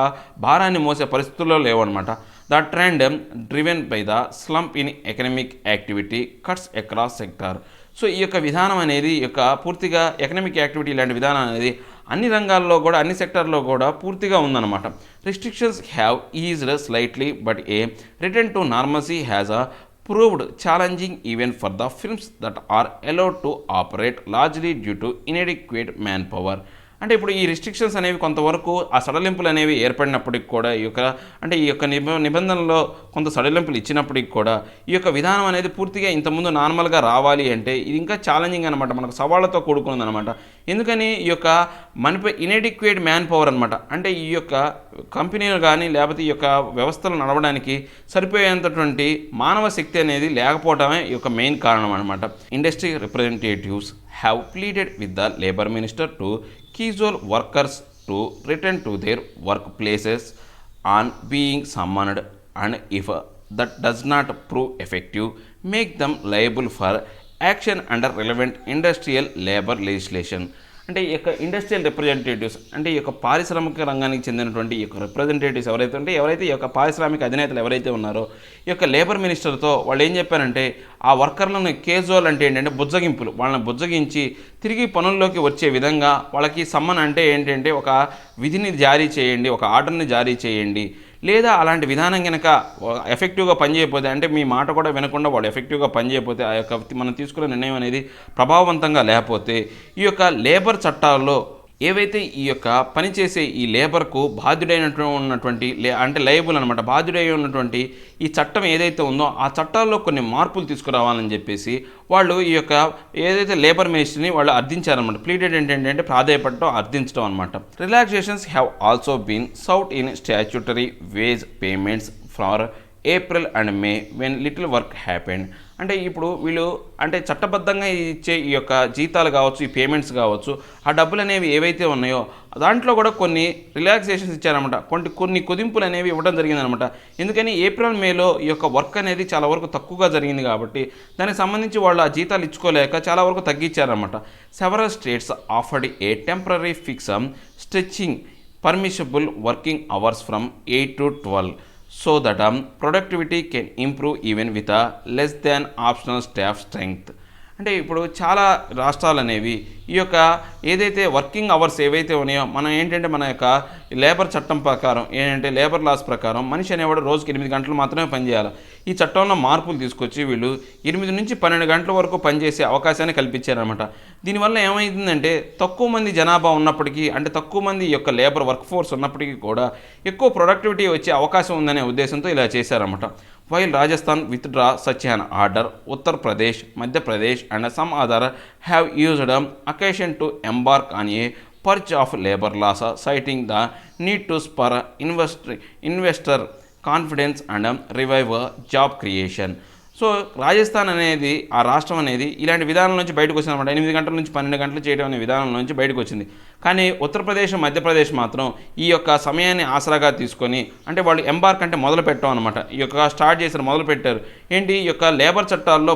భారాన్ని మోసే పరిస్థితుల్లో లేవన్నమాట. The trend driven by the slump in economic activity cuts across sector. So ఈ యొక్క విధానం అనేది ఈ యొక్క పూర్తిగా ఎకనామిక్ యాక్టివిటీ ఇలాంటి విధానం అనేది అన్ని రంగాల్లో కూడా అన్ని సెక్టార్లో కూడా పూర్తిగా ఉందన్నమాట. Restrictions have eased slightly but a return to normalcy has uh proved challenging even for the films that are allowed to operate largely due to inadequate manpower. అంటే ఇప్పుడు ఈ రిస్ట్రిక్షన్స్ అనేవి కొంతవరకు ఆ సడలింపులు అనేవి ఏర్పడినప్పటికి కూడా ఈ యొక్క నిబంధనలో కొంత సడలింపులు ఇచ్చినప్పటికి కూడా ఈ యొక్క విధానం అనేది పూర్తిగా ఇంతకుముందు నార్మల్గా రావాలి అంటే ఇది ఇంకా ఛాలెంజింగ్ అనమాట, మనకు సవాళ్ళతో కూడుకుందనమాట. ఎందుకని ఈ యొక్క మనపై ఇన్ఎడిక్వేట్ మ్యాన్ పవర్ అనమాట. అంటే ఈ యొక్క కంపెనీలు కానీ లేకపోతే ఈ యొక్క వ్యవస్థలు నడవడానికి సరిపోయేంతటువంటి మానవ శక్తి అనేది లేకపోవడమే ఈ యొక్క మెయిన్ కారణం అనమాట. Industry representatives have pleaded with the labor minister to casual workers to return to their workplaces on being summoned, and if that does not prove effective, make them liable for action under relevant industrial labor legislation. అంటే ఈ యొక్క industrial representatives అంటే ఈ యొక్క పారిశ్రామిక రంగానికి చెందినటువంటి ఈ యొక్క రిప్రజెంటేటివ్స్ ఎవరైతే ఈ యొక్క పారిశ్రామిక అధినేతలు ఎవరైతే ఉన్నారో ఈ యొక్క లేబర్ మినిస్టర్తో వాళ్ళు ఏం చెప్పారంటే ఆ వర్కర్లను కేజువల్ అంటే ఏంటంటే బుజ్జగింపులు, వాళ్ళని బుజ్జగించి తిరిగి పనుల్లోకి వచ్చే విధంగా వాళ్ళకి సమ్మన్ అంటే ఏంటంటే ఒక విధిని జారీ చేయండి, ఒక ఆర్డర్ని జారీ చేయండి. లేదా అలాంటి విధానం కనుక ఎఫెక్టివ్గా పనిచేయకపోతే అంటే మీ మాట కూడా వినకుండా వాళ్ళు ఎఫెక్టివ్గా పనిచేయకపోతే ఆ యొక్క మనం తీసుకునే నిర్ణయం అనేది ప్రభావవంతంగా లేకపోతే ఈ యొక్క లేబర్ చట్టాల్లో ఏవైతే ఈ యొక్క పనిచేసే ఈ లేబర్కు బాధ్యుడైనటువంటి అంటే లయబుల్ అనమాట, బాధ్యుడై ఉన్నటువంటి ఈ చట్టం ఏదైతే ఉందో ఆ చట్టాల్లో కొన్ని మార్పులు తీసుకురావాలని చెప్పేసి వాళ్ళు ఈ యొక్క ఏదైతే లేబర్ మినిస్ట్రీని వాళ్ళు అర్థించారనమాట. ప్లీడెడ్ ఏంటంటే ప్రాధాయపడటం, అర్థించడం అనమాట. Relaxations have also been sought in statutory wage payments for April and May when little work happened. అంటే ఇప్పుడు వీళ్ళు అంటే చట్టబద్ధంగా ఇచ్చే ఈ యొక్క జీతాలు కావచ్చు, ఈ పేమెంట్స్ కావచ్చు, ఆ డబ్బులు అనేవి ఏవైతే ఉన్నాయో దాంట్లో కూడా కొన్ని రిలాక్సేషన్స్ ఇచ్చారనమాట, కొన్ని కుదింపులు అనేవి ఇవ్వడం జరిగిందనమాట. ఎందుకని ఏప్రిల్ మేలో ఈ యొక్క వర్క్ అనేది చాలా వరకు తక్కువగా జరిగింది కాబట్టి దానికి సంబంధించి వాళ్ళు ఆ జీతాలు ఇచ్చుకోలేక చాలా వరకు తగ్గించారనమాట. Several states offered a temporary fix stretching permissible working hours from 8 to 12 so that productivity can improve even with a less than optional staff strength. అంటే ఇప్పుడు చాలా రాష్ట్రాలు అనేవి ఈ యొక్క ఏదైతే వర్కింగ్ అవర్స్ ఏవైతే ఉన్నాయో మనం ఏంటంటే మన యొక్క లేబర్ చట్టం ప్రకారం ఏంటంటే లేబర్ లాస్ ప్రకారం మనిషి అనేవాడు రోజుకి 8 గంటలు మాత్రమే పనిచేయాలి. ఈ చట్టంలో మార్పులు తీసుకొచ్చి వీళ్ళు 8 నుంచి 12 గంటల వరకు పనిచేసే అవకాశాన్ని కల్పించారనమాట. దీనివల్ల ఏమైందంటే తక్కువ మంది జనాభా ఉన్నప్పటికీ అంటే తక్కువ మంది యొక్క లేబర్ వర్క్ ఫోర్స్ ఉన్నప్పటికీ కూడా ఎక్కువ ప్రొడక్టివిటీ వచ్చే అవకాశం ఉందనే ఉద్దేశంతో ఇలా చేశారన్నమాట. While Rajasthan withdraw such an order, Uttar Pradesh, Madhya Pradesh and some other have used occasion to embark on a purge of labor laws, citing the need to spur investor confidence and revive job creation. So Rajasthan అనేది ఆ రాష్ట్రం అనేది ఇలాంటి విధానం నుంచి బయటకు వచ్చిందన్నమాట. 8 గంటల నుంచి 12 గంటలు చేయడం అనే విధానం నుంచి బయటకు వచ్చింది. కానీ ఉత్తరప్రదేశ్, మధ్యప్రదేశ్ మాత్రం ఈ యొక్క సమయాన్ని ఆసరాగా తీసుకొని అంటే వాళ్ళు ఎంబార్క్ అంటే మొదలు పెట్టడం అనమాట. ఈ యొక్క స్టార్ట్ చేశారు, మొదలు పెట్టారు. ఏంటి ఈ యొక్క లేబర్ చట్టాల్లో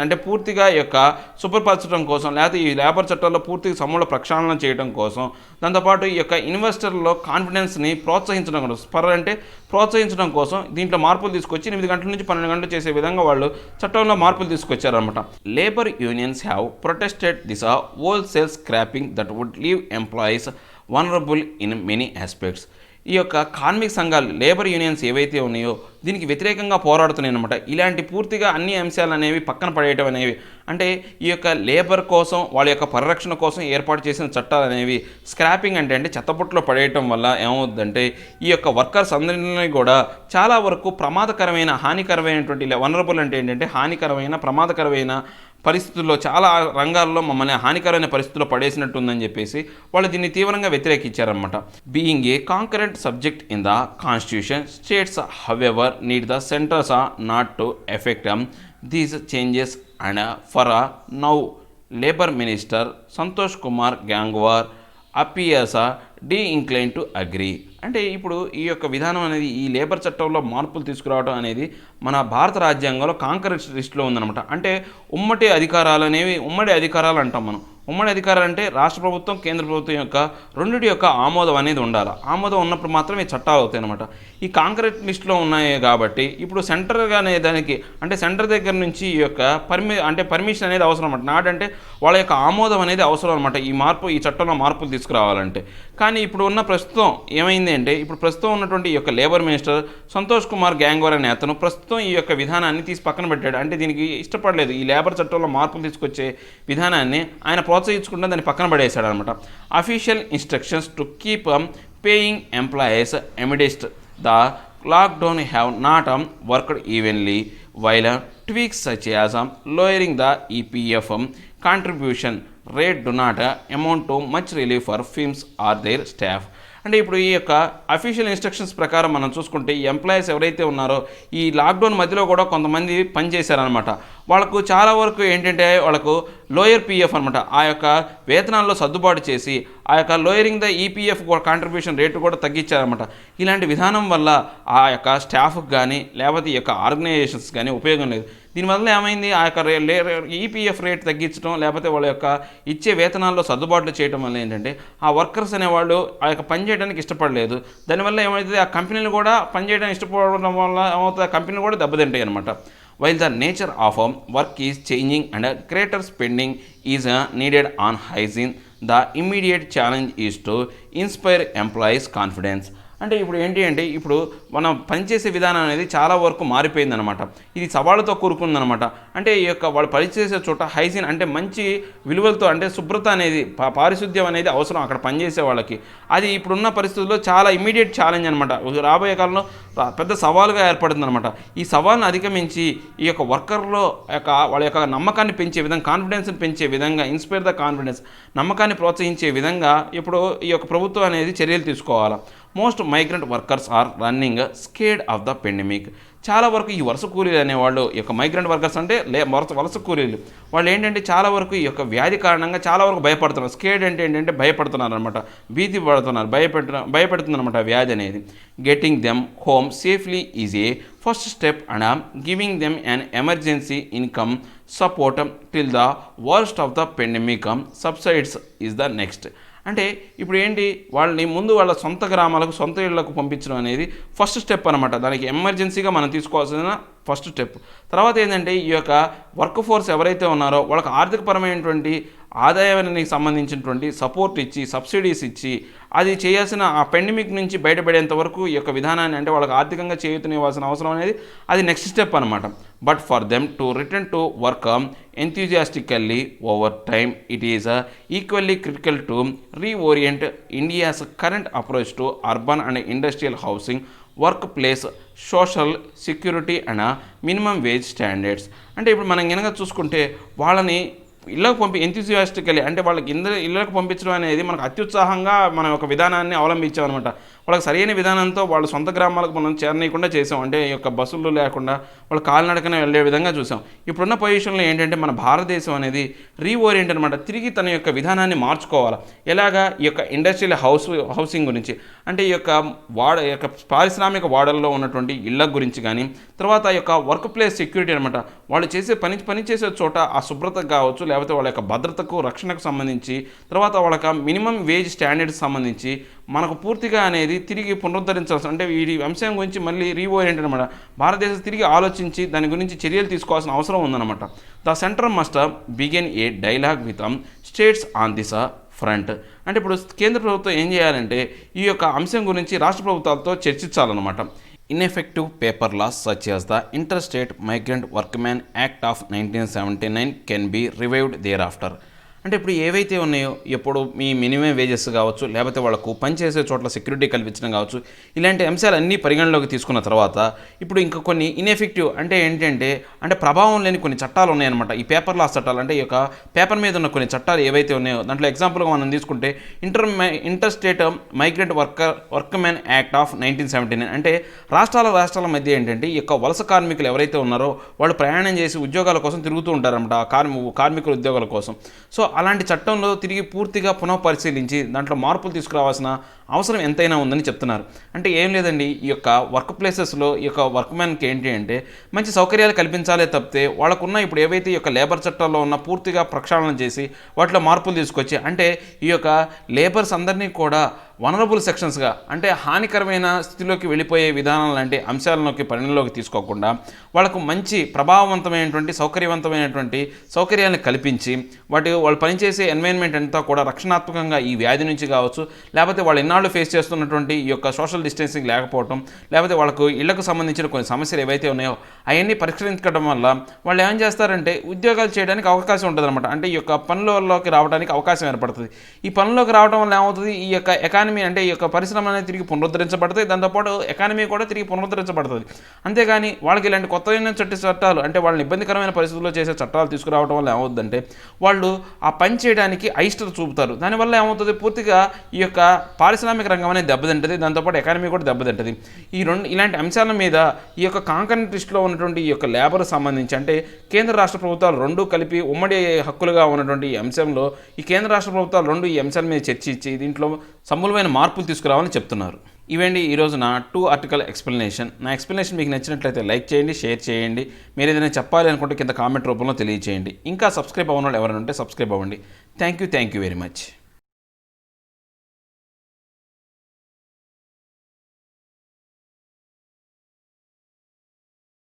అంటే పూర్తిగా ఈ యొక్క శుభ్రపరచడం కోసం లేకపోతే ఈ లేబర్ చట్టాల్లో పూర్తిగా సమూల ప్రక్షాళన చేయడం కోసం, దాంతోపాటు ఈ యొక్క ఇన్వెస్టర్లో కాన్ఫిడెన్స్ని ప్రోత్సహించడం కోసం, ప్రోత్సహించడం కోసం దీంట్లో మార్పులు తీసుకొచ్చి 8 గంటల నుంచి 12 గంటలు చేసే విధంగా వాళ్ళు చట్టంలో మార్పులు తీసుకొచ్చారన్నమాట. Labour unions have protested this wholesale scrapping that would leave employees vulnerable in many aspects. ఈ యొక్క కార్మిక సంఘాలు లేబర్ యూనియన్స్ ఏవైతే ఉన్నాయో దీనికి వ్యతిరేకంగా పోరాడుతున్నాయి అనమాట. ఇలాంటి పూర్తిగా అన్ని అంశాలు అనేవి పక్కన పడేయటం అనేవి అంటే ఈ యొక్క లేబర్ కోసం వాళ్ళ యొక్క పరిరక్షణ కోసం ఏర్పాటు చేసిన చట్టాలు అనేవి స్క్రాపింగ్ అంటే చెత్తబుట్టలో పడేయటం వల్ల ఏమవుతుందంటే ఈ యొక్క వర్కర్స్ అందరినీ కూడా చాలా వరకు ప్రమాదకరమైన హానికరమైనటువంటి వనరబుల్ అంటే ఏంటంటే హానికరమైన ప్రమాదకరమైన పరిస్థితుల్లో చాలా రంగాల్లో మమ్మల్ని హానికరమైన పరిస్థితుల్లో పడేసినట్టు ఉందని చెప్పేసి వాళ్ళు దీన్ని తీవ్రంగా వ్యతిరేకించారనమాట. Being a concurrent subject in the constitution, states however need the centre's nod to effect these changes and for now labour minister Santosh Kumar Gangwar appears inclined to agree. అంటే ఇప్పుడు ఈ యొక్క విధానం అనేది ఈ లేబర్ చట్టంలో మార్పులు తీసుకురావడం అనేది మన భారత రాజ్యాంగంలో కాంకరెంట్ లిస్టులో ఉందన్నమాట. అంటే ఉమ్మడి అధికారాలు అంటాం మనం. ఉమ్మడి అధికారాలు అంటే రాష్ట్ర ప్రభుత్వం కేంద్ర ప్రభుత్వం యొక్క రెండిటి యొక్క ఆమోదం అనేది ఉండాలి. ఆమోదం ఉన్నప్పుడు మాత్రమే చట్టాలు అవుతాయి అనమాట. ఈ కాంక్రీట్ లిస్టులో ఉన్నాయి కాబట్టి ఇప్పుడు సెంటర్గా అనే దానికి అంటే సెంటర్ దగ్గర నుంచి ఈ యొక్క పర్మిషన్ అనేది అవసరం అనమాట. నాడంటే వాళ్ళ యొక్క ఆమోదం అనేది అవసరం అనమాట. ఈ చట్టంలో మార్పులు తీసుకురావాలంటే. కానీ ఇప్పుడు ఉన్న ప్రస్తుతం ఏమైంది అంటే ఇప్పుడు ప్రస్తుతం ఉన్నటువంటి ఈ యొక్క లేబర్ మినిస్టర్ సంతోష్ కుమార్ గ్యాంగ్వార్ అనే అతను ప్రస్తుతం ఈ యొక్క విధానాన్ని తీసి పక్కన పెట్టాడు. అంటే దీనికి ఇష్టపడలేదు. ఈ లేబర్ చట్టంలో మార్పులు తీసుకొచ్చే విధానాన్ని ఆయన ప్రోత్సహించుకుంటే దాన్ని పక్కన పడేశాడు అనమాట. Official instructions to keep paying employees amidst the lockdown have not worked evenly, while tweaks such as lowering the EPF contribution rate do not amount to much relief for firms or their staff. అంటే ఇప్పుడు ఈ యొక్క official instructions ప్రకారం మనం చూసుకుంటే ఈ employees ఎవరైతే ఉన్నారో ఈ లాక్డౌన్ మధ్యలో కూడా కొంతమంది పనిచేశారనమాట. వాళ్ళకు చాలా వరకు ఏంటంటే వాళ్ళకు లోయర్ పీఎఫ్ అనమాట ఆ యొక్క వేతనాల్లో సర్దుబాటు చేసి ఆ యొక్క lowering the EPF contribution rate కూడా తగ్గించారనమాట. ఇలాంటి విధానం వల్ల ఆ యొక్క స్టాఫ్కి కానీ లేకపోతే ఈ యొక్క ఆర్గనైజేషన్స్ కానీ ఉపయోగం లేదు. దీనివల్ల ఏమైంది ఆ యొక్క ఈపీఎఫ్ రేట్ తగ్గించడం లేకపోతే వాళ్ళ యొక్క ఇచ్చే వేతనాల్లో సర్దుబాట్లు చేయడం వల్ల ఏంటంటే ఆ వర్కర్స్ అనేవాళ్ళు ఆ యొక్క పని చేయడానికి ఇష్టపడలేదు. దానివల్ల ఏమవుతుంది ఆ కంపెనీలు కూడా పనిచేయడానికి ఇష్టపడడం వల్ల ఏమవుతుంది ఆ కంపెనీలు కూడా దెబ్బతింటాయి అనమాట. While the nature of work is changing and greater spending is needed on hygiene, the immediate challenge is to inspire employees' confidence. అంటే ఇప్పుడు ఏంటి అంటే ఇప్పుడు మనం పనిచేసే విధానం అనేది చాలా వరకు మారిపోయిందనమాట. ఇది సవాళ్ళతో కూరుకుందనమాట. అంటే ఈ యొక్క వాళ్ళు పనిచేసే చోట హైజీన్ అంటే మంచి విలువలతో అంటే శుభ్రత అనేది పారిశుద్ధ్యం అనేది అవసరం అక్కడ పనిచేసే వాళ్ళకి. అది ఇప్పుడున్న పరిస్థితుల్లో చాలా ఇమ్మీడియట్ ఛాలెంజ్ అనమాట. రాబోయే కాలంలో పెద్ద సవాలుగా ఏర్పడుతుందనమాట. ఈ సవాల్ని అధిగమించి ఈ యొక్క వర్కర్లో వాళ్ళ యొక్క నమ్మకాన్ని పెంచే విధంగా కాన్ఫిడెన్స్ని పెంచే విధంగా ఇన్స్పైర్ ద కాన్ఫిడెన్స్ నమ్మకాన్ని ప్రోత్సహించే విధంగా ఇప్పుడు ఈ యొక్క ప్రభుత్వం అనేది చర్యలు తీసుకోవాలి. Most migrant workers are running scared of the pandemic. చాలా వరకు ఈ వలస కూలీలు అనేవాళ్ళు ఈ యొక్క మైగ్రెంట్ వర్కర్స్ అంటే వలస కూలీలు వాళ్ళు ఏంటంటే చాలా వరకు ఈ యొక్క వ్యాధి కారణంగా చాలా వరకు భయపడుతున్నారు. స్కేర్డ్ అంటే ఏంటంటే భయపడుతున్నారు అనమాట, భీతి పడుతున్నారు, భయపెడుతుందన్నమాట వ్యాధి అనేది. Getting them home safely is a first step and giving them an emergency income support till the worst of the pandemic subsides is the next. అంటే ఇప్పుడు ఏంటి వాళ్ళని ముందు వాళ్ళ సొంత గ్రామాలకు సొంత ఇళ్లకు పంపించడం అనేది ఫస్ట్ స్టెప్ అనమాట. దానికి ఎమర్జెన్సీగా మనం తీసుకోవాల్సిన ఫస్ట్ స్టెప్. తర్వాత ఏంటంటే ఈ యొక్క వర్క్ ఫోర్స్ ఎవరైతే ఉన్నారో వాళ్ళకి ఆర్థికపరమైనటువంటి ఆదాయానికి సంబంధించినటువంటి సపోర్ట్ ఇచ్చి సబ్సిడీస్ ఇచ్చి అది చేయాల్సిన ఆ పెండమిక్ నుంచి బయటపడేంత వరకు ఈ యొక్క విధానాన్ని అంటే వాళ్ళకి ఆర్థికంగా చేయూతనివ్వాల్సిన అవసరం అనేది అది నెక్స్ట్ స్టెప్ అనమాట. But for them to return to work enthusiastically over time, it is equally critical to reorient India's current approach to urban and industrial housing, workplace, social security and minimum wage standards. అంటే ఇప్పుడు మనం కనుక చూసుకుంటే వాళ్ళని ఇళ్ళకు ఎంతూసియాస్టికలీ అంటే వాళ్ళకి ఇళ్ళకు పంపించడం అనేది మనకు అత్యుత్సాహంగా మనం ఒక విధానాన్ని అవలంబించామన్నమాట. వాళ్ళకి సరైన విధానంతో వాళ్ళ సొంత గ్రామాలకు మనం చేరనీయకుండా చేసాం. అంటే ఈ యొక్క బస్సులు లేకుండా వాళ్ళు కాలినడకనే వెళ్ళే విధంగా చూసాం. ఇప్పుడున్న పొజిషన్లో ఏంటంటే మన భారతదేశం అనేది రీఓరియంట్ అనమాట. తిరిగి తన యొక్క విధానాన్ని మార్చుకోవాలి. ఎలాగా ఈ యొక్క ఇండస్ట్రియల్ హౌసింగ్ గురించి అంటే ఈ యొక్క పారిశ్రామిక వాడల్లో ఉన్నటువంటి ఇళ్ళ గురించి కానీ తర్వాత ఈ యొక్క వర్క్ ప్లేస్ సెక్యూరిటీ అనమాట. వాళ్ళు పని చేసే చోట ఆ శుభ్రత కావచ్చు లేకపోతే వాళ్ళ యొక్క భద్రతకు రక్షణకు సంబంధించి తర్వాత వాళ్ళ మినిమం వేజ్ స్టాండర్డ్స్ సంబంధించి మనకు పూర్తిగా అనేది తిరిగి పునరుద్ధరించాల్సిన అంటే ఈ అంశం గురించి మళ్ళీ రీఓరియంట్ అనమాట. భారతదేశం తిరిగి ఆలోచించి దాని గురించి చర్యలు తీసుకోవాల్సిన అవసరం ఉందన్నమాట. The centre must begin A dialogue with states on this front. అంటే ఇప్పుడు కేంద్ర ప్రభుత్వం ఏం చేయాలంటే ఈ యొక్క అంశం గురించి రాష్ట్ర ప్రభుత్వాలతో చర్చించాలన్నమాట. Ineffective paper laws such as the Interstate Migrant Workmen Act of 1979 can be revived thereafter. అంటే ఇప్పుడు ఏవైతే ఉన్నాయో ఎప్పుడు మీ మినిమం వేజెస్ కావచ్చు లేకపోతే వాళ్ళకు పనిచేసే చోట్ల సెక్యూరిటీ కల్పించడం కావచ్చు ఇలాంటి అంశాలన్నీ పరిగణలోకి తీసుకున్న తర్వాత ఇప్పుడు ఇంకా కొన్ని ఇన్ఎఫెక్టివ్ అంటే ఏంటంటే అంటే ప్రభావం లేని కొన్ని చట్టాలు ఉన్నాయన్నమాట. ఈ పేపర్ లాస్ చట్టాలు అంటే ఈ యొక్క పేపర్ మీద ఉన్న కొన్ని చట్టాలు ఏవైతే ఉన్నాయో దాంట్లో ఎగ్జాంపుల్గా మనం తీసుకుంటే interstate migrant workmen act of 1979 అంటే రాష్ట్రాల మధ్య ఏంటంటే ఈ యొక్క వలస కార్మికులు ఎవరైతే ఉన్నారో వాళ్ళు ప్రయాణం చేసి ఉద్యోగాల కోసం తిరుగుతూ ఉంటారన్నమాట. కార్మికుల ఉద్యోగాల కోసం. సో అలాంటి చట్టంలో తిరిగి పూర్తిగా పునఃపరిశీలించి దాంట్లో మార్పులు తీసుకురావాల్సిన అవసరం ఎంతైనా ఉందని చెప్తున్నారు. అంటే ఏం లేదండి, ఈ యొక్క వర్క్ ప్లేసెస్లో ఈ యొక్క వర్క్ మ్యాన్కి ఏంటి అంటే మంచి సౌకర్యాలు కల్పించాలే తప్పితే వాళ్ళకున్న ఇప్పుడు ఏవైతే ఈ యొక్క లేబర్ చట్టాల్లో ఉన్న పూర్తిగా ప్రక్షాళన చేసి వాటిలో మార్పులు తీసుకొచ్చి అంటే ఈ యొక్క లేబర్స్ అందరినీ కూడా వనరబుల్ సెక్షన్స్గా అంటే హానికరమైన స్థితిలోకి వెళ్ళిపోయే విధానం లాంటి అంశాలలోకి పరిగణలోకి తీసుకోకుండా వాళ్ళకు మంచి ప్రభావవంతమైనటువంటి సౌకర్యవంతమైనటువంటి సౌకర్యాలను కల్పించి వాళ్ళు పనిచేసే ఎన్వైరన్మెంట్ అంతా కూడా రక్షణాత్మకంగా ఈ వ్యాధి నుంచి కావచ్చు, లేకపోతే వాళ్ళు ఎన్నాళ్ళు ఫేస్ చేస్తున్నటువంటి ఈ యొక్క సోషల్ డిస్టెన్సింగ్ లేకపోవడం, లేకపోతే వాళ్ళకు ఇళ్లకు సంబంధించిన కొన్ని సమస్యలు ఏవైతే ఉన్నాయో అవన్నీ పరిష్కరించడం వల్ల వాళ్ళు ఏం చేస్తారంటే ఉద్యోగాలు చేయడానికి అవకాశం ఉంటుంది అనమాట. అంటే ఈ యొక్క పనులలోకి రావడానికి అవకాశం ఏర్పడుతుంది. ఈ పనుల్లోకి రావడం వల్ల ఏమవుతుంది, ఈ యొక్క ఎకానమీ అంటే ఈ యొక్క పరిశ్రమ అనేది తిరిగి పునరుద్ధరించబడుతుంది. దాంతోపాటు ఎకానమీ కూడా తిరిగి పునరుద్ధరించబడుతుంది. అంతేగాని వాళ్ళకి ఇలాంటి కొత్తమైన చట్టాలు అంటే వాళ్ళని ఇబ్బందికరమైన పరిస్థితుల్లో చేసే చట్టాలు తీసుకురావడం వల్ల ఏమవుతుందంటే వాళ్ళు ఆ పని చేయడానికి అయిష్టత చూపుతారు. దానివల్ల ఏమవుతుంది, పూర్తిగా ఈ యొక్క పారిశ్రామిక రంగం అనేది దెబ్బతింటుంది. దాంతోపాటు ఎకానమీ కూడా దెబ్బతింటుంది. ఇలాంటి అంశాల మీద ఈ యొక్క కాంకరెంట్ లిస్టులో ఉన్నటువంటి ఈ యొక్క లేబర్ సంబంధించి అంటే కేంద్ర రాష్ట్ర ప్రభుత్వాలు రెండూ కలిపి ఉమ్మడి హక్కులుగా ఉన్నటువంటి ఈ అంశంలో ఈ కేంద్ర రాష్ట్ర ప్రభుత్వాలు రెండు ఈ అంశాల మీద చర్చించి దీంట్లో సమూలమైన మార్పులు తీసుకురావాలని చెప్తున్నారు. ఇవండి ఈరోజు నా 2 ఆర్టికల్ ఎక్స్ప్లెనేషన్. నా ఎక్స్ప్లెనేషన్ మీకు నచ్చినట్లయితే లైక్ చేయండి, షేర్ చేయండి. మీరు ఏదైనా చెప్పాలి అనుకుంటే కింద కామెంట్ రూపంలో తెలియజేయండి. ఇంకా సబ్స్క్రైబ్ అవ్వని వాళ్ళు ఎవరైనా ఉంటే సబ్స్క్రైబ్ అవ్వండి. Thank you very much.